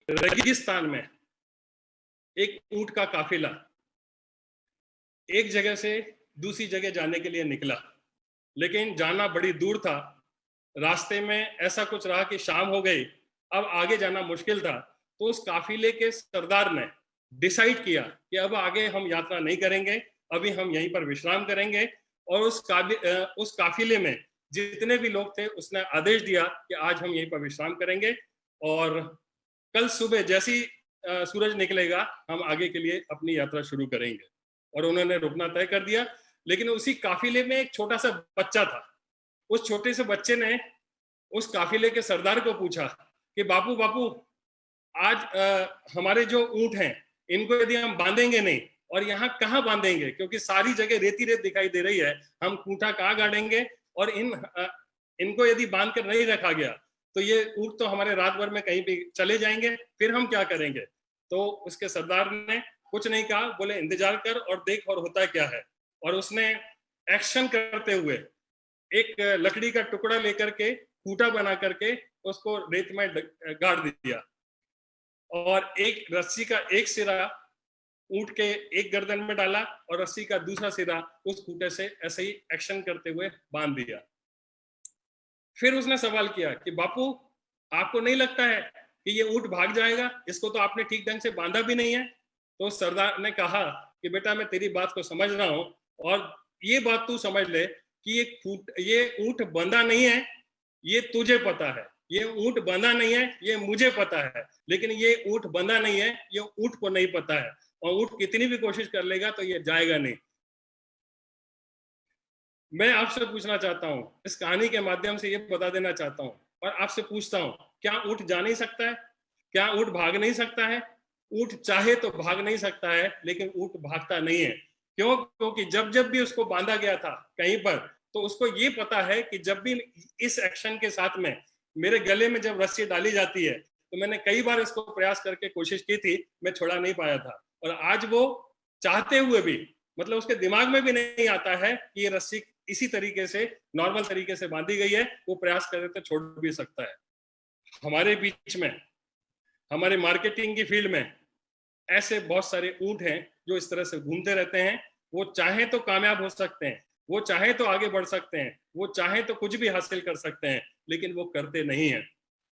रेगिस्तान में एक ऊंट का काफिला एक जगह से दूसरी जगह जाने के लिए निकला, लेकिन जाना बड़ी दूर था। रास्ते में ऐसा कुछ रहा कि शाम हो गई, अब आगे जाना मुश्किल था। तो उस काफिले के सरदार ने डिसाइड किया कि अब आगे हम यात्रा नहीं करेंगे, अभी हम यहीं पर विश्राम करेंगे। और उस काफिले में जितने भी लोग थे उसने आदेश दिया कि आज हम यहीं पर विश्राम करेंगे और कल सुबह जैसी सूरज निकलेगा हम आगे के लिए अपनी यात्रा शुरू करेंगे। और उन्होंने रुकना तय कर दिया। लेकिन उसी काफिले में एक छोटा सा बच्चा था। उस छोटे से बच्चे ने उस काफिले के सरदार को पूछा कि बापू बापू, आज हमारे जो ऊंट हैं इनको यदि हम बांधेंगे नहीं, और यहाँ कहाँ बांधेंगे, क्योंकि सारी जगह रेती रेत दिखाई दे रही है, हम खूंटा कहाँ गाड़ेंगे, और इनको यदि बांध कर नहीं रखा गया तो ये ऊंट तो हमारे रात भर में कहीं भी चले जाएंगे, फिर हम क्या करेंगे। तो उसके सरदार ने कुछ नहीं कहा, बोले इंतजार कर और देख और होता क्या है। और उसने एक्शन करते हुए एक लकड़ी का टुकड़ा लेकर के खूंटा बना करके उसको रेत में गाड़ दिया और एक रस्सी का एक सिरा ऊंट के एक गर्दन में डाला और रस्सी का दूसरा सिरा उस खूंटे से ऐसे ही एक्शन करते हुए बांध दिया। फिर उसने सवाल किया कि बापू, आपको नहीं लगता है कि ये ऊंट भाग जाएगा, इसको तो आपने ठीक ढंग से बांधा भी नहीं है। तो सरदार ने कहा कि बेटा मैं तेरी बात को समझ रहा हूं, और ये बात तू समझ ले कि ये ऊंट बंधा नहीं है, ये तुझे पता है। ये ऊंट बंधा नहीं है, ये मुझे पता है, लेकिन ये ऊंट बंधा नहीं है, ये ऊंट को नहीं पता है। और ऊंट कितनी भी कोशिश कर लेगा तो ये जाएगा नहीं। मैं आपसे पूछना चाहता हूं, इस कहानी के माध्यम से ये बता देना चाहता हूं और आपसे पूछता हूं, क्या ऊंट जा नहीं सकता है? क्या ऊंट भाग नहीं सकता है? ऊंट चाहे तो भाग नहीं सकता है, लेकिन ऊंट भागता नहीं है। क्यों? क्योंकि जब जब भी उसको बांधा गया था कहीं पर, तो उसको ये पता है कि जब भी इस एक्शन के साथ में मेरे गले में जब रस्सी डाली जाती है, तो मैंने कई बार इसको प्रयास करके कोशिश की थी, मैं छुड़ा नहीं पाया था। और आज वो चाहते हुए भी, मतलब उसके दिमाग में भी नहीं आता है कि ये रस्सी इसी तरीके से नॉर्मल तरीके से बांधी गई है, वो प्रयास करे तो छोड़ भी सकता है। हमारे बीच में, हमारे मार्केटिंग की फील्ड में ऐसे बहुत सारे ऊंट हैं जो इस तरह से घूमते रहते हैं। वो चाहे तो कामयाब हो सकते हैं, वो चाहे तो आगे बढ़ सकते हैं, वो चाहे तो कुछ भी हासिल कर सकते हैं, लेकिन वो करते नहीं हैं।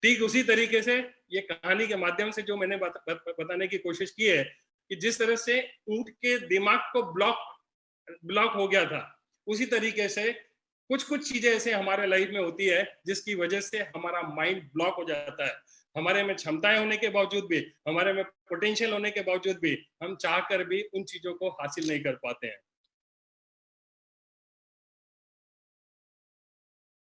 ठीक उसी तरीके से ये कहानी के माध्यम से जो मैंने बताने की कोशिश की है कि जिस तरह से ऊंट के दिमाग को ब्लॉक हो गया था, उसी तरीके से कुछ कुछ चीजें ऐसे हमारे लाइफ में होती है जिसकी वजह से हमारा माइंड ब्लॉक हो जाता है। हमारे में क्षमताएं होने के बावजूद भी, हमारे में पोटेंशियल होने के बावजूद भी हम चाहकर भी उन चीजों को हासिल नहीं कर पाते हैं।